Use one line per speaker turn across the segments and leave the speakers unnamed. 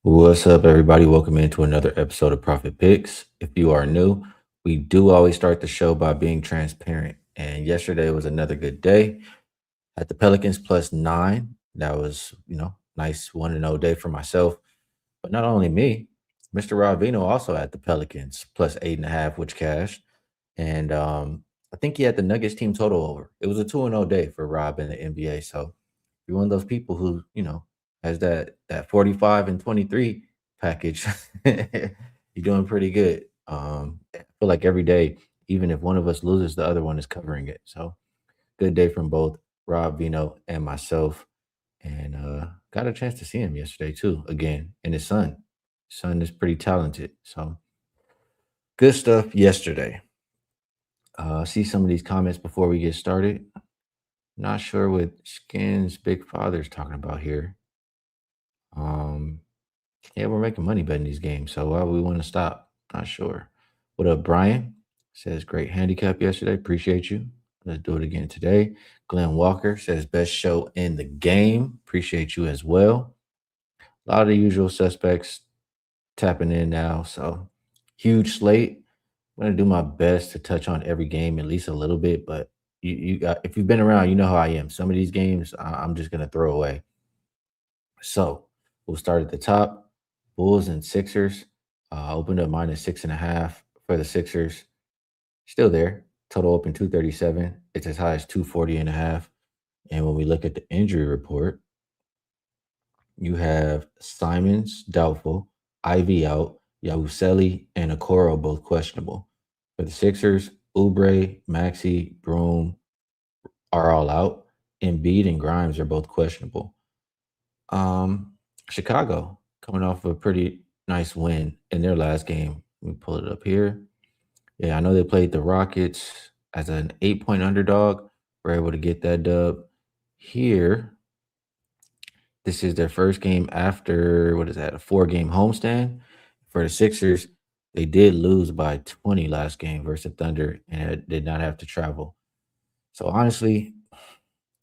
What's up, everybody? Welcome into another episode of Profit Picks. If you are new, we do always start the show by being transparent. And yesterday was another good day at the Pelicans +9. That was, nice 1-0 day for myself. But not only me, Mr. Rob Veno also had the Pelicans +8.5, which cashed. And I think he had the Nuggets team total over. It was a 2-0 day for Rob in the NBA. So you're one of those people who, has that 45 and 23 package. You're doing pretty good. I feel like every day, even if one of us loses, the other one is covering it. So good day from both Rob Vino and myself. And got a chance to see him yesterday too, again, and his son. Son is pretty talented. So good stuff yesterday. See some of these comments before we get started. Not sure what Skin's big father's talking about here. Um, yeah, we're making money betting these games, so why would we want to stop? Not sure. What up, Brian? Says great handicap yesterday. Appreciate you. Let's do it again today. Glenn Walker says best show in the game. Appreciate you as well. A lot of the usual suspects tapping in now. So huge slate. I'm gonna do my best to touch on every game at least a little bit, but you got if you've been around, you know how I am. Some of these games I'm just gonna throw away. So we'll start at the top. Bulls and Sixers. Opened up -6.5 for the Sixers. Still there. Total open 237. It's as high as 240.5. And when we look at the injury report, you have Simons doubtful, Ivy out, Yabusele and Okoro both questionable. For the Sixers, Oubre, Maxi, Broom are all out. Embiid and Grimes are both questionable. Um, Chicago coming off a pretty nice win in their last game. Let me pull it up here. Yeah, I know they played the Rockets as an 8-point underdog. We're able to get that dub. Here, this is their first game after what is that, a 4-game homestand. For the Sixers, they did lose by 20 last game versus Thunder and did not have to travel. So honestly,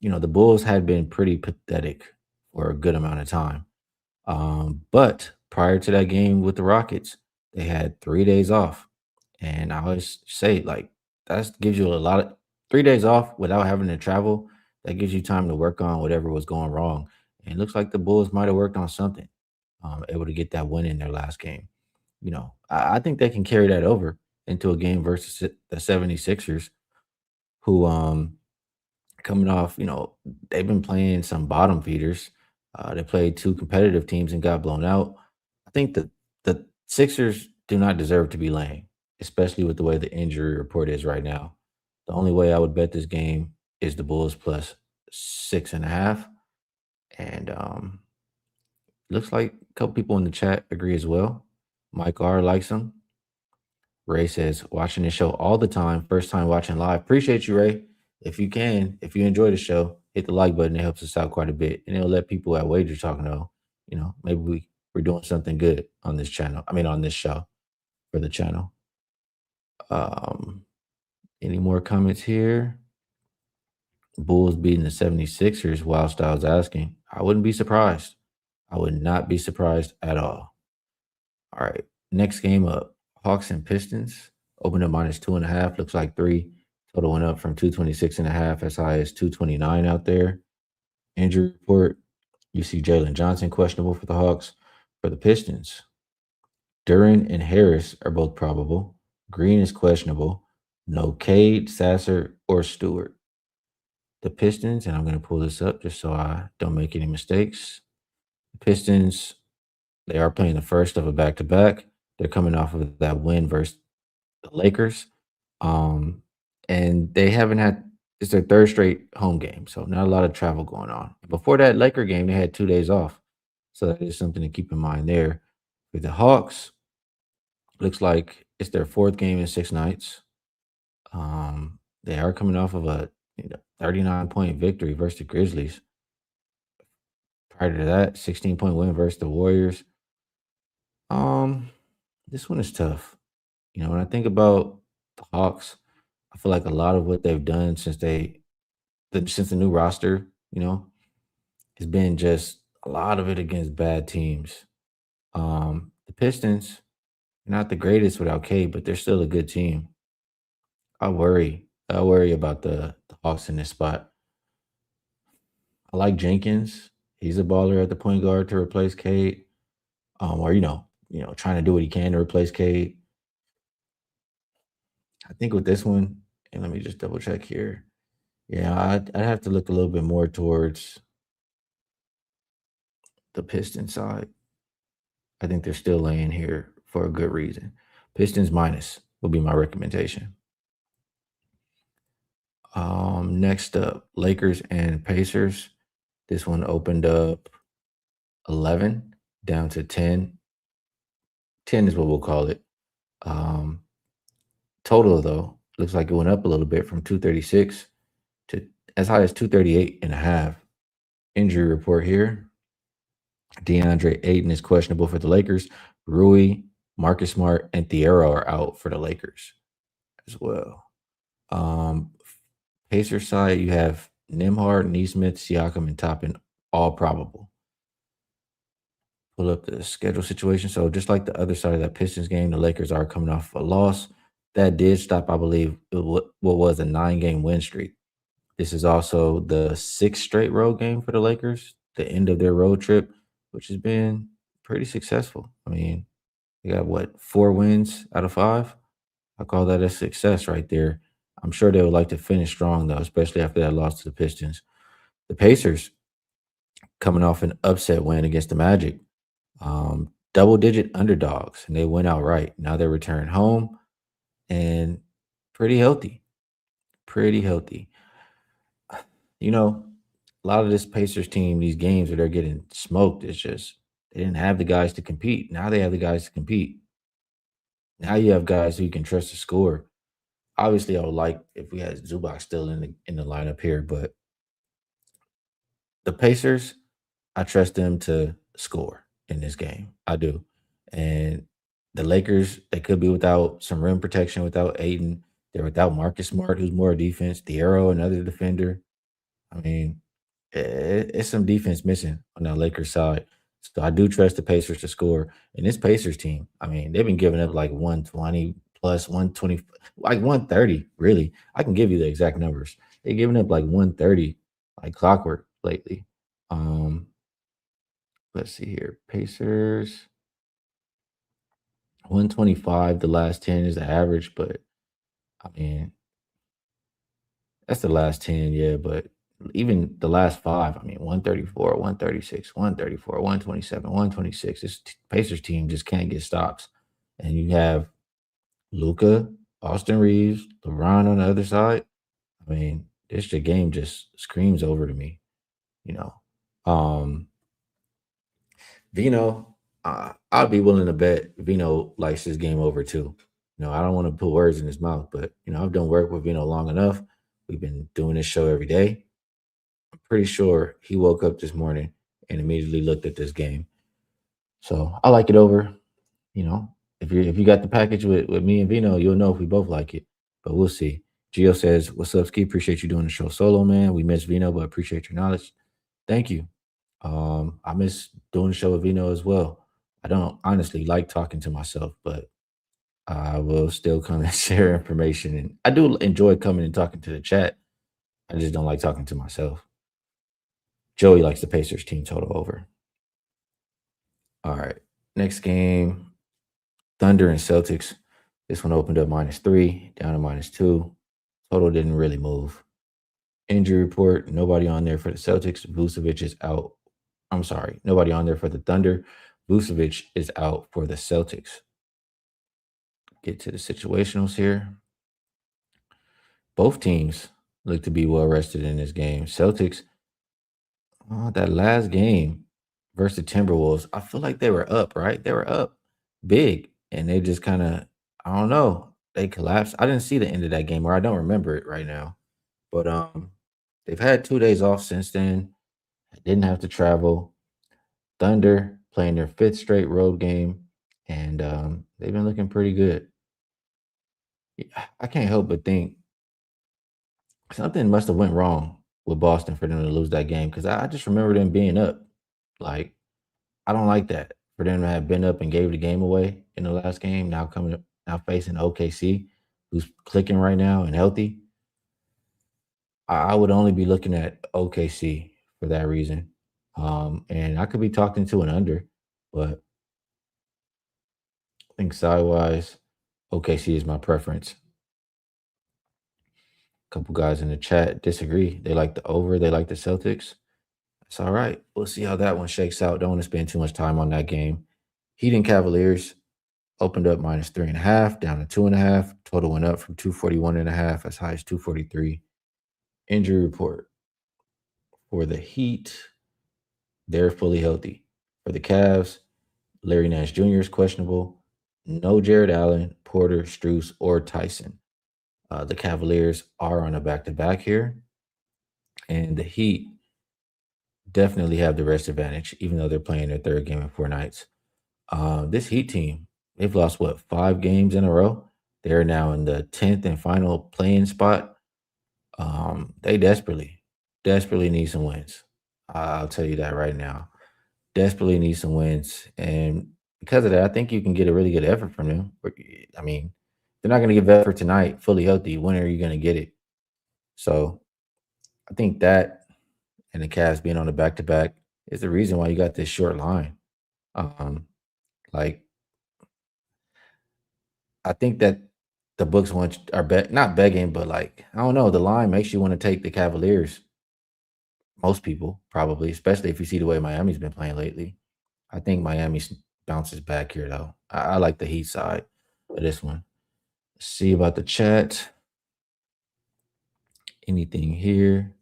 the Bulls had been pretty pathetic for a good amount of time. But prior to that game with the Rockets, they had 3 days off. And I always say, like, that gives you a lot of 3 days off without having to travel. That gives you time to work on whatever was going wrong. And it looks like the Bulls might have worked on something, able to get that win in their last game. I think they can carry that over into a game versus the 76ers, who coming off, they've been playing some bottom feeders. They played two competitive teams and got blown out. I think the Sixers do not deserve to be laying, especially with the way the injury report is right now. The only way I would bet this game is the Bulls +6.5. And looks like a couple people in the chat agree as well. Mike R likes them. Ray says, watching the show all the time, first time watching live. Appreciate you, Ray. If you can, if you enjoy the show, hit the like button. It helps us out quite a bit. And it'll let people at WagerTalk know, maybe we're doing something good on this channel. I mean, on this show for the channel. Um, any more comments here? Bulls beating the 76ers while Styles asking. I wouldn't be surprised. I would not be surprised at all. All right. Next game up. Hawks and Pistons. Opened up -2.5. Looks like three. Total went up from 226.5 as high as 229 out there. Injury report. You see Jalen Johnson questionable for the Hawks. For the Pistons, Duran and Harris are both probable. Green is questionable. No Cade, Sasser, or Stewart. The Pistons, and I'm going to pull this up just so I don't make any mistakes. The Pistons, they are playing the first of a back-to-back. They're coming off of that win versus the Lakers. Um, and they haven't had it's their third straight home game, so not a lot of travel going on. Before that Laker game, they had 2 days off. So that is something to keep in mind there. With the Hawks, looks like it's their fourth game in 6 nights. They are coming off of a 39-point victory versus the Grizzlies. Prior to that, 16-point win versus the Warriors. Um, this one is tough. When I think about the Hawks, I feel like a lot of what they've done since the new roster, has been just a lot of it against bad teams. The Pistons, not the greatest without K, but they're still a good team. I worry. I worry about the Hawks in this spot. I like Jenkins. He's a baller at the point guard to replace Cade. Or trying to do what he can to replace Cade. I think with this one, and let me just double check here. Yeah, I'd have to look a little bit more towards the Piston side. I think they're still laying here for a good reason. Pistons minus will be my recommendation. Next up, Lakers and Pacers. This one opened up 11 down to 10. 10 is what we'll call it. Um, Total, though, looks like it went up a little bit from 236 to as high as 238 and a half. Injury report here. DeAndre Ayton is questionable for the Lakers. Rui, Marcus Smart, and Thiero are out for the Lakers as well. Um, Pacers side, you have Nimhard, Neesmith, Siakam, and Toppin, all probable. Pull up the schedule situation. So just like the other side of that Pistons game, the Lakers are coming off a loss. That did stop, I believe, what was a 9-game win streak. This is also the sixth straight road game for the Lakers, the end of their road trip, which has been pretty successful. I mean, they got what, 4 wins out of 5? I call that a success right there. I'm sure they would like to finish strong, though, especially after that loss to the Pistons. The Pacers coming off an upset win against the Magic, double-digit underdogs, and they went outright. Now they return home and pretty healthy, pretty healthy. You know, a lot of this Pacers team, these games where they're getting smoked, it's just they didn't have the guys to compete. Now they have the guys to compete. Now you have guys who you can trust to score. Obviously, I would like if we had Zubac still in the lineup here, but the Pacers, I trust them to score in this game. I do. And the Lakers, they could be without some rim protection without Aiden. They're without Marcus Smart, who's more defense. Thiero, another defender. I mean, it's some defense missing on that Lakers side. So I do trust the Pacers to score. And this Pacers team, I mean, they've been giving up like 120 plus 120, like 130, really. I can give you the exact numbers. They're giving up like 130, like clockwork lately. Um, let's see here. Pacers, 125, the last 10 is the average, but I mean, that's the last 10, yeah, but even the last 5, I mean, 134, 136, 134, 127, 126. This Pacers team just can't get stops. And you have Luca, Austin Reeves, LeBron on the other side. I mean, this the game just screams over to me, you know. Um, Vino, I'd be willing to bet Vino likes his game over too. I don't want to put words in his mouth, but I've done work with Vino long enough. We've been doing this show every day. I'm pretty sure he woke up this morning and immediately looked at this game. So I like it over. You know, if you got the package with me and Vino, you'll know if we both like it. But we'll see. Gio says, "What's up, Skee? Appreciate you doing the show solo, man. We miss Vino, but appreciate your knowledge. Thank you. I miss doing the show with Vino as well. I don't honestly like talking to myself, but I will still come and share information. And I do enjoy coming and talking to the chat. I just don't like talking to myself. Joey likes the Pacers team total over. All right. Next game, Thunder and Celtics. This one opened up -3, down to -2. Total didn't really move. Injury report, nobody on there for the Celtics. Vucevic is out. I'm sorry, nobody on there for the Thunder. Vucevic is out for the Celtics. Get to the situationals here. Both teams look to be well rested in this game. Celtics, that last game versus the Timberwolves, I feel like they were up, right? They were up big, and they just kind of, I don't know, they collapsed. I didn't see the end of that game, or I don't remember it right now. But they've had 2 days off since then. Didn't have to travel. Thunder playing their fifth straight road game, and they've been looking pretty good. Yeah, I can't help but think something must have went wrong with Boston for them to lose that game because I just remember them being up. Like, I don't like that. for them to have been up and gave the game away in the last game. Now facing OKC, who's clicking right now and healthy. I would only be looking at OKC for that reason. And I could be talking to an under, but I think sidewise, OKC is my preference. A couple guys in the chat disagree. They like the over, they like the Celtics. It's all right. We'll see how that one shakes out. Don't want to spend too much time on that game. Heat and Cavaliers opened up -3.5, down to 2.5. Total went up from 241.5 as high as 243. Injury report for the Heat, they're fully healthy. For the Cavs, Larry Nance Jr. is questionable. No Jared Allen, Porter, Strus, or Tyson. The Cavaliers are on a back-to-back here, and the Heat definitely have the rest advantage, even though they're playing their third game in 4 nights. This Heat team, they've lost, 5 games in a row? They're now in the 10th and final play-in spot. They desperately need some wins. I'll tell you that right now. Desperately need some wins. And because of that, I think you can get a really good effort from them. I mean, they're not going to give effort tonight fully healthy. When are you going to get it? So I think that and the Cavs being on the back to back is the reason why you got this short line. Um, like I think that the books are not begging, but like I don't know, the line makes you want to take the Cavaliers. Most people probably, especially if you see the way Miami's been playing lately. I think Miami bounces back here though. I like the Heat side of this one. See about the chat. Anything here?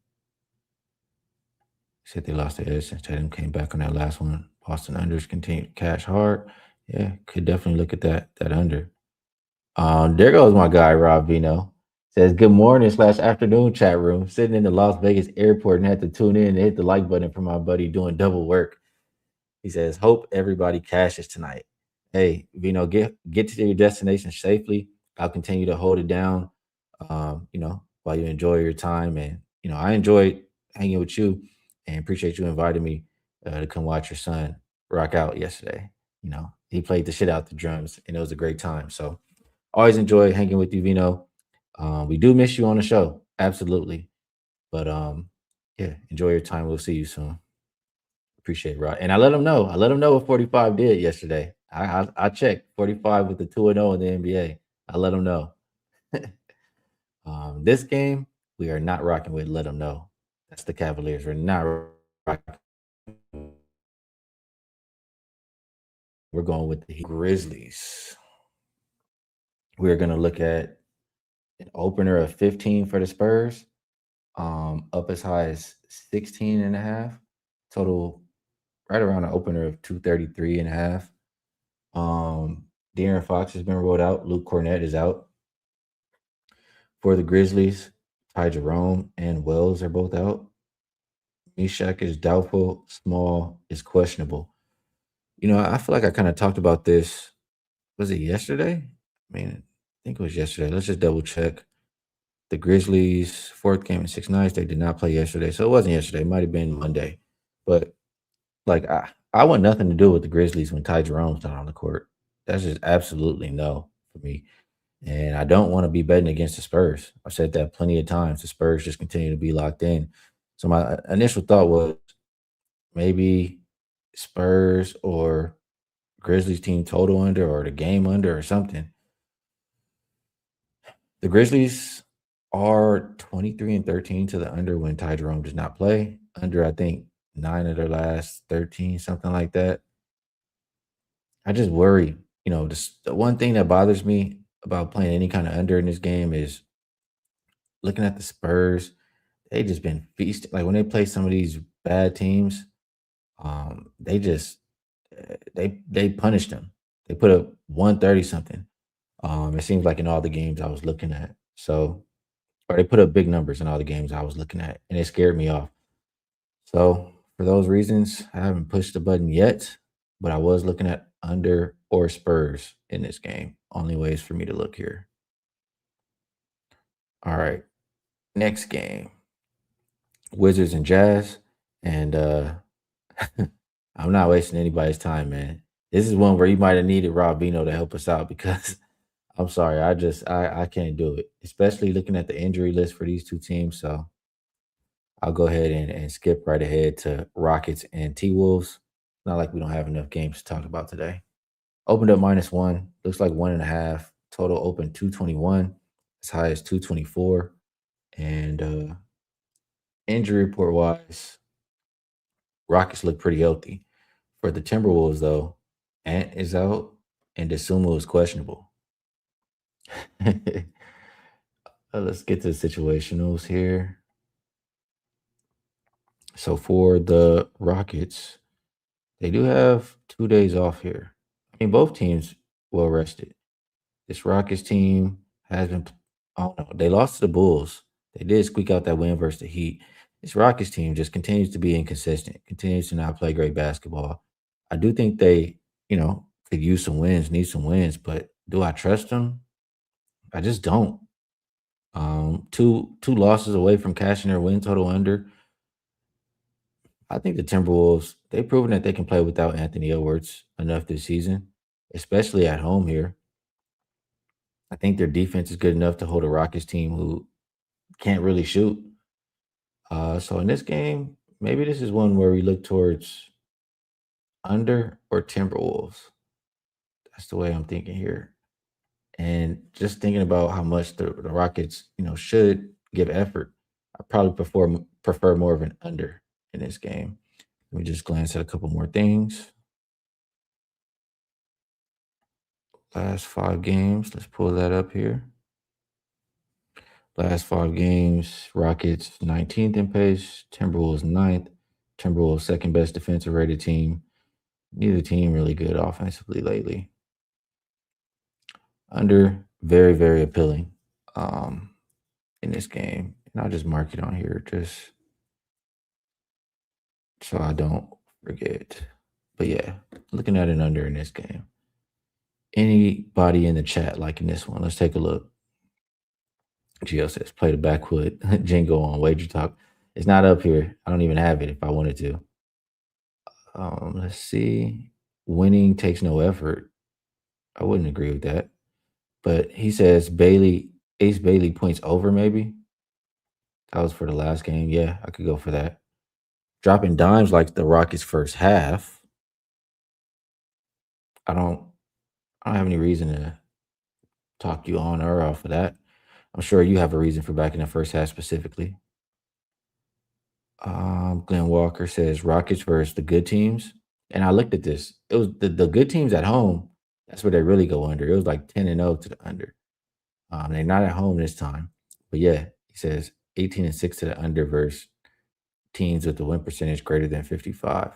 Said they lost their edge since Tatum came back on that last one. Boston unders continued to cash hard. Yeah, could definitely look at that under. There goes my guy Rob Veno. Says good morning / afternoon chat room. Sitting in the Las Vegas airport and had to tune in and hit the like button for my buddy doing double work. He says, hope everybody cashes tonight. Hey, Vino, get to your destination safely. I'll continue to hold it down, while you enjoy your time. And, I enjoyed hanging with you and appreciate you inviting me to come watch your son rock out yesterday. He played the shit out the drums and it was a great time. So always enjoy hanging with you, Vino. We do miss you on the show. Absolutely. But yeah, enjoy your time. We'll see you soon. Appreciate it, Rod. And I let him know. I let him know what 45 did yesterday. I checked 45 with the 2-0 in the NBA. I let him know. This game, we are not rocking with let him know. That's the Cavaliers. We're not rocking. We're going with the Grizzlies. We're going to look at an opener of 15 for the Spurs, up as high as 16.5. Total right around an opener of 233.5. De'Aaron Fox has been rolled out. Luke Cornett is out. For the Grizzlies, Ty Jerome and Wells are both out. Mishak is doubtful. Small is questionable. I feel like I kind of talked about this. Was it yesterday? I think it was yesterday. Let's just double check. The Grizzlies' fourth game in 6 nights. They did not play yesterday. So it wasn't yesterday. It might have been Monday. But like I want nothing to do with the Grizzlies when Ty Jerome's not on the court. That's just absolutely no for me. And I don't want to be betting against the Spurs. I've said that plenty of times. The Spurs just continue to be locked in. So my initial thought was maybe Spurs or Grizzlies team total under or the game under or something. The Grizzlies are 23-13 to the under when Ty Jerome does not play. Under, I think, 9 of their last 13, something like that. I just worry. The one thing that bothers me about playing any kind of under in this game is looking at the Spurs. They just been feasting. Like when they play some of these bad teams, they just they punished them. They put up 130 something. It seems like in all the games I was looking at. Or they put up big numbers in all the games I was looking at, and it scared me off. So for those reasons, I haven't pushed the button yet, but I was looking at under or Spurs in this game. Only ways for me to look here. All right. Next game. Wizards and Jazz. And I'm not wasting anybody's time, man. This is one where you might have needed Rob Veno to help us out because I'm sorry, I can't do it, especially looking at the injury list for these two teams. So I'll go ahead and skip right ahead to Rockets and T Wolves. Not like we don't have enough games to talk about today. Opened up -1, looks like 1.5. Total open 221, as high as 224. And injury report wise, Rockets look pretty healthy. For the Timberwolves, though, Ant is out and Desumo is questionable. Let's get to the situationals here. So for the Rockets, they do have 2 days off here. I mean, both teams well rested. This Rockets team has been, I don't know, they lost to the Bulls. They did squeak out that win versus the Heat. This Rockets team just continues to be inconsistent, continues to not play great basketball. I do think they, could use some wins, need some wins, but do I trust them? I just don't. Two losses away from cashing their win total under. I think the Timberwolves, they've proven that they can play without Anthony Edwards enough this season, especially at home here. I think their defense is good enough to hold a Rockets team who can't really shoot. So in this game, maybe this is one where we look towards under or Timberwolves. That's the way I'm thinking here. And just thinking about how much the Rockets, should give effort, I probably prefer more of an under in this game. Let me just glance at a couple more things. Last 5 games. Let's pull that up here. Last 5 games, Rockets 19th in pace, Timberwolves ninth. Timberwolves second best defensive rated team. Neither team really good offensively lately. Under, very, very appealing in this game. And I'll just mark it on here just so I don't forget. But yeah, looking at an under in this game. Anybody in the chat liking this one? Let's take a look. Gio says, play the backwood jingle on WagerTalk. It's not up here. I don't even have it if I wanted to. Let's see. Winning takes no effort. I wouldn't agree with that. But he says Ace Bailey points over, maybe. That was for the last game. Yeah, I could go for that. Dropping dimes like the Rockets first half. I don't have any reason to talk you on or off of that. I'm sure you have a reason for backing the first half specifically. Glenn Walker says Rockets versus the good teams. And I looked at this. It was the good teams at home. That's where they really go under. It was like 10-0 to the under. They're not at home this time. But yeah, he says 18-6 to the under versus teams with the win percentage greater than 55.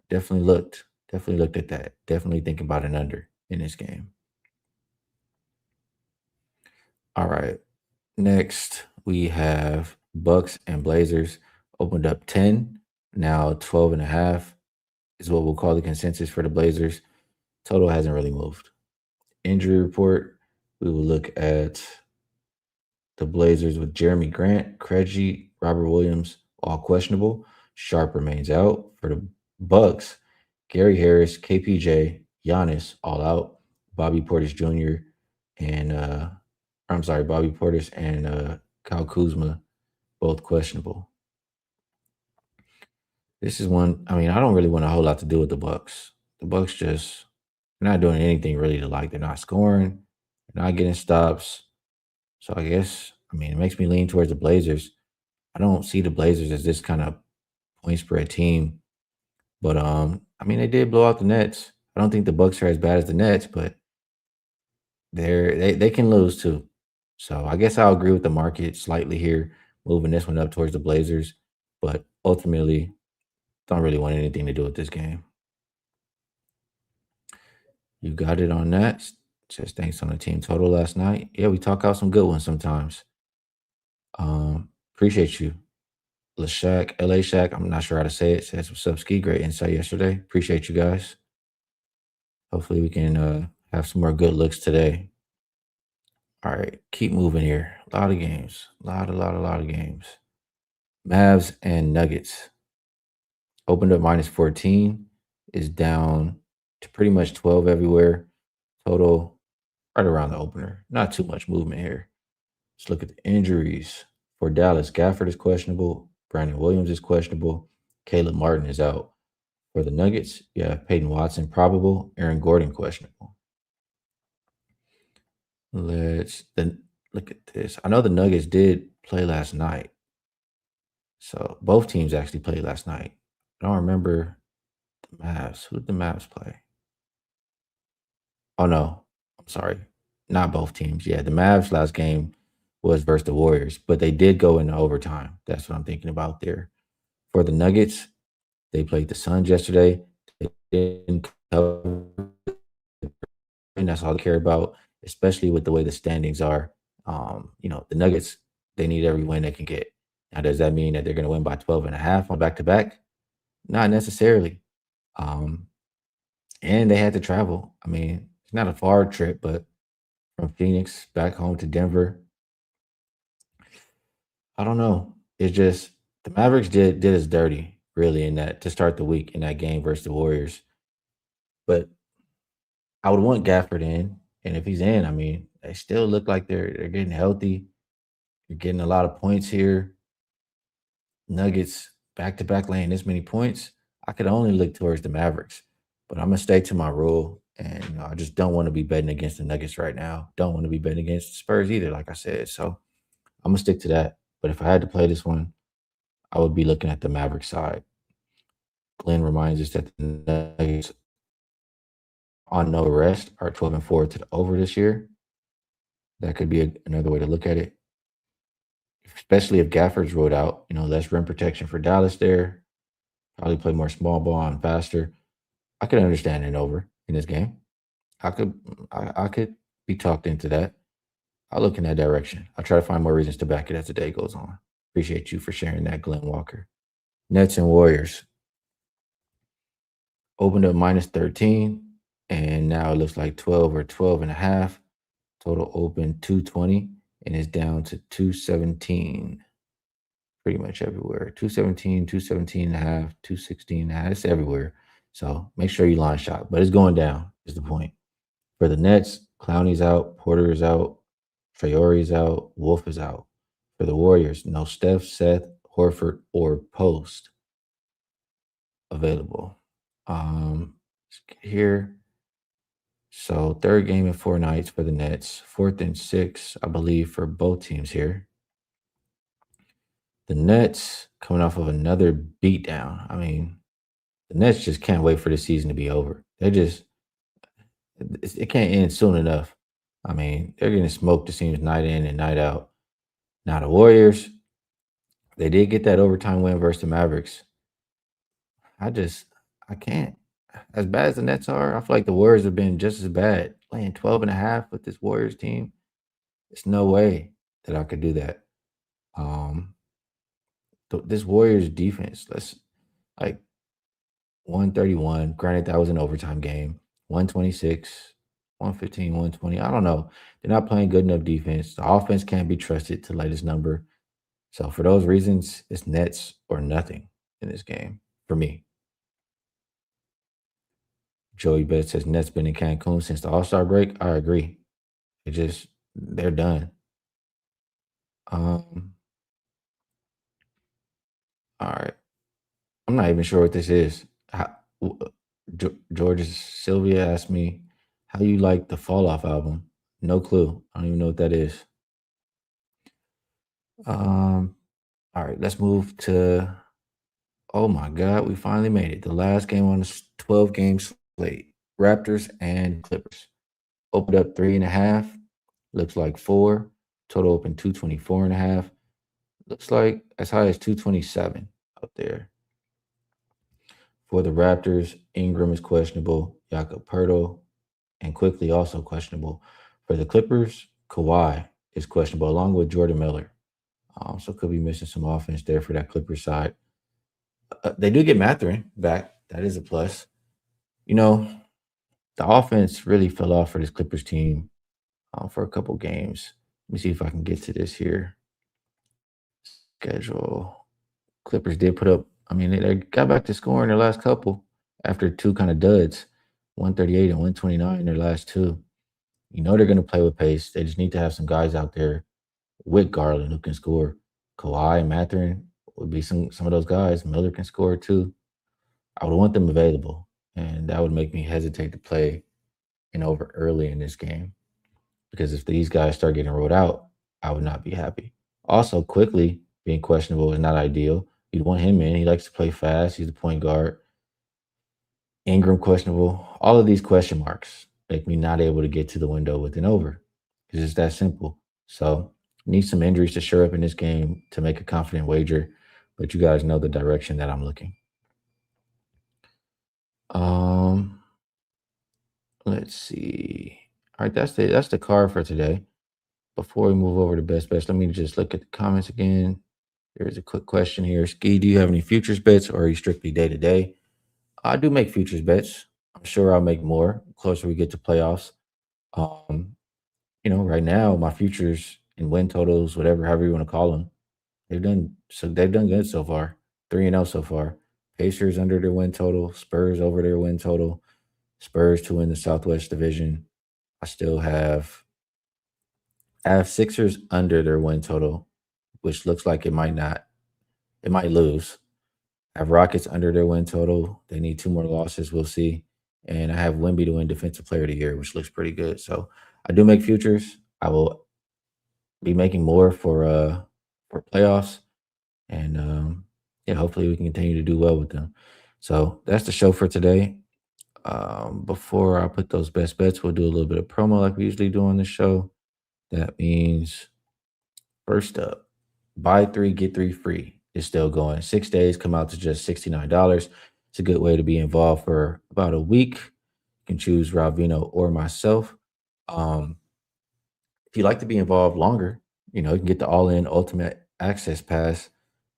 Definitely looked at that. Definitely thinking about an under in this game. All right. Next, we have Bucks and Blazers opened up 10, now 12.5 is what we'll call the consensus for the Blazers. Total hasn't really moved. Injury report, we will look at the Blazers with Jeremy Grant, Krejci, Robert Williams, all questionable. Sharp remains out. For the Bucks, Gary Harris, KPJ, Giannis, all out. Bobby Portis Jr. and Bobby Portis and Kyle Kuzma, both questionable. This is one. I mean, I don't really want a whole lot to do with the Bucks. The Bucks just they're not doing anything really to like. They're not scoring. They're not getting stops. So I guess it makes me lean towards the Blazers. I don't see the Blazers as this kind of point spread team, but they did blow out the Nets. I don't think the Bucks are as bad as the Nets, but they can lose too. So I guess I'll agree with the market slightly here, moving this one up towards the Blazers, but ultimately don't really want anything to do with this game. You got it on that. Says thanks on the team total last night. Yeah, we talk out some good ones sometimes. Appreciate you. LaShack, LA Shack, I'm not sure how to say it. Says what's up, Skee. Great insight yesterday. Appreciate you guys. Hopefully we can have some more good looks today. All right, keep moving here. A lot of games. A lot of games. Mavs and Nuggets. Opened up -14, is down to pretty much 12 everywhere. Total right around the opener. Not too much movement here. Let's look at the injuries. For Dallas, Gafford is questionable. Brandon Williams is questionable. Caleb Martin is out. For the Nuggets, you have Peyton Watson probable. Aaron Gordon questionable. Let's then look at this. I know the Nuggets did play last night. So both teams actually played last night. I don't remember the Mavs. Who did the Mavs play? Oh no, I'm sorry. Not both teams. Yeah, the Mavs last game was versus the Warriors, but they did go into overtime. That's what I'm thinking about there. For the Nuggets, they played the Suns yesterday. They didn't cover, and that's all they care about, especially with the way the standings are. The Nuggets, they need every win they can get. Now, does that mean that they're going to win by 12 and a half on back to back? Not necessarily. Um, and they had to travel. I mean, it's not a far trip, but from Phoenix back home to Denver, I don't know. It's just the Mavericks did us dirty, really, in that to start the week in that game versus the Warriors. But I would want Gafford in, and if he's in, I mean, they still look like they're getting healthy. You're getting a lot of points here. Nuggets back to back laying this many points. I could only look towards the Mavericks, but I'm gonna stay to my rule, and I just don't want to be betting against the Nuggets right now. Don't want to be betting against the Spurs either, like I said. So I'm gonna stick to that. But if I had to play this one, I would be looking at the Maverick side. Glenn reminds us that the Nuggets on no rest are 12-4 to the over this year. That could be another way to look at it, especially if Gafford's ruled out. Less rim protection for Dallas there. Probably play more small ball and faster. I could understand an over in this game. I could I could be talked into that. I'll look in that direction. I'll try to find more reasons to back it as the day goes on. Appreciate you for sharing that, Glenn Walker. Nets and Warriors opened up minus 13, and now it looks like 12 or 12 and a half. Total open 220, and it's down to 217 pretty much everywhere. 217, 217 and a half, 216 and a half. It's everywhere. So make sure you line shop. But it's going down, is the point. For the Nets, Clowney's out, Porter is out, Traore's out, Wolf is out. For the Warriors, no Steph, Seth, Horford, or Post available. Here. So third game in 4 nights for the Nets, fourth and 6, I believe, for both teams here. The Nets coming off of another beatdown. I mean, the Nets just can't wait for the season to be over. It can't end soon enough. I mean, they're getting smoked, it seems, night in and night out. Now, the Warriors, they did get that overtime win versus the Mavericks. I can't. As bad as the Nets are, I feel like the Warriors have been just as bad. Playing 12 and a half with this Warriors team, there's no way that I could do that. Um, this Warriors defense, let's like 131. Granted, that was an overtime game. 126, 115, 120. I don't know. They're not playing good enough defense. The offense can't be trusted to lay this number. So for those reasons, it's Nets or nothing in this game for me. Joey Betts says Nets been in Cancun since the All-Star break. I agree. They're done. Um, all right. I'm not even sure what this is. Georgia Sylvia asked me, how you like the Fall Off album? No clue. I don't even know what that is. All right, let's move to, oh my God, we finally made it. The last game on the 12 game slate. Raptors and Clippers. Opened up 3.5. Looks like 4. Total open 224.5. Looks like as high as 227 up there. For the Raptors, Ingram is questionable. Jakob Poeltl and Quickly also questionable. For the Clippers, Kawhi is questionable along with Jordan Miller. So could be missing some offense there for that Clippers side. They do get Mathurin back. That is a plus. The offense really fell off for this Clippers team for a couple games. Let me see if I can get to this here. Schedule. Clippers did put up, I mean, they got back to scoring their last couple after two kind of duds. 138 and 129 their last two. You know they're going to play with pace. They just need to have some guys out there with Garland who can score. Kawhi and Mathurin would be some of those guys. Miller can score too. I would want them available, and that would make me hesitate to play an over early in this game because if these guys start getting rolled out, I would not be happy. Also, quickly being questionable is not ideal. You'd want him in. He likes to play fast. He's the point guard. Ingram questionable. All of these question marks make me not able to get to the window with an over. It's just that simple. So need some injuries to show up in this game to make a confident wager. But you guys know the direction that I'm looking. Um, let's see. All right, that's the card for today. Before we move over to best bets, let me just look at the comments again. There's a quick question here. Skee, do you have any futures bets or are you strictly day to day? I do make futures bets. I'm sure I'll make more the closer we get to playoffs. Um, right now my futures and win totals, whatever, however you want to call them, they've done good so far. 3-0 so far. Pacers under their win total, Spurs over their win total, Spurs to win the Southwest Division. I still have Sixers under their win total, which looks like it might lose. I have Rockets under their win total. They need two more losses. We'll see. And I have Wemby to win Defensive Player of the Year, which looks pretty good. So I do make futures. I will be making more for playoffs, and yeah, hopefully we can continue to do well with them. So that's the show for today. Before I put those best bets, we'll do a little bit of promo like we usually do on the show. That means first up, buy three, get three free is still going. 6 days come out to just $69. It's a good way to be involved for about a week. You can choose Rob Veno or myself. Um, if you like to be involved longer, you can get the all-in ultimate access pass.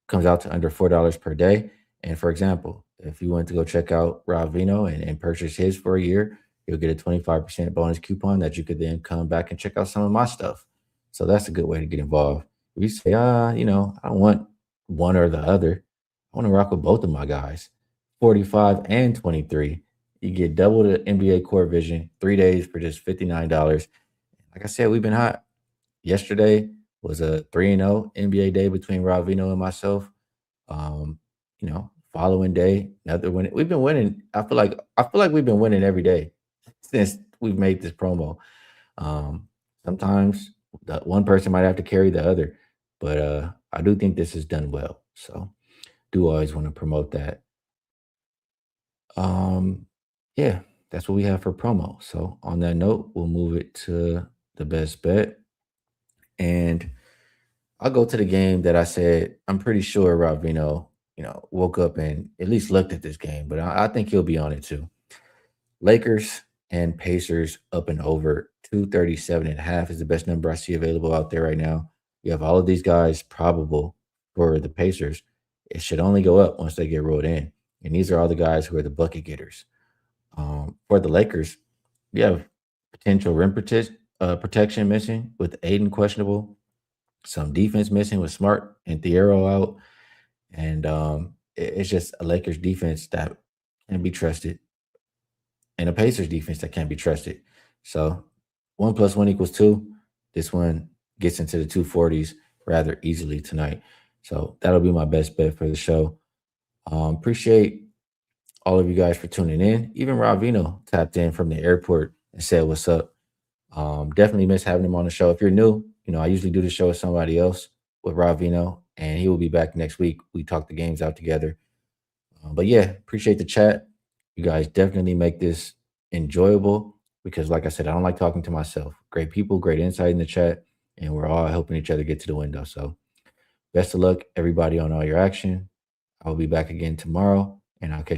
Comes out to under $4 per day. And for example, if you want to go check out Rob Vino and purchase his for a year, you'll get a 25% bonus coupon that you could then come back and check out some of my stuff. So that's a good way to get involved. If you say, I don't want one or the other, I want to rock with both of my guys, 45 and 23. You get double the NBA Core Vision, 3 days for just $59. Like I said, we've been hot. Yesterday was a 3-0 NBA day between Rob Vino and myself. Um, following day, another win. We've been winning. I feel like we've been winning every day since we've made this promo. Um, Sometimes the one person might have to carry the other, but I do think this is done well. So do always want to promote that. Um, yeah, that's what we have for promo. So on that note, we'll move it to the best bet. And I'll go to the game that I said I'm pretty sure Rob Vino, woke up and at least looked at this game, but I think he'll be on it too. Lakers and Pacers up and over 237.5 is the best number I see available out there right now. You have all of these guys probable for the Pacers. It should only go up once they get rolled in. And these are all the guys who are the bucket getters. For the Lakers, you have potential protection missing with Aiden questionable, some defense missing with Smart and Thiero out, and it's just a Lakers defense that can be trusted and a Pacers defense that can't be trusted. So 1 + 1 = 2. This one gets into the 240s rather easily tonight. So that'll be my best bet for the show. Appreciate all of you guys for tuning in. Even Ravino tapped in from the airport and said, "What's up?" Definitely miss having him on the show. If you're new, I usually do the show with somebody else with Ravino, and he will be back next week. We talk the games out together. But yeah, appreciate the chat. You guys definitely make this enjoyable because, like I said, I don't like talking to myself. Great people, great insight in the chat, and we're all helping each other get to the window. So, best of luck, everybody, on all your action. I'll be back again tomorrow, and I'll catch you.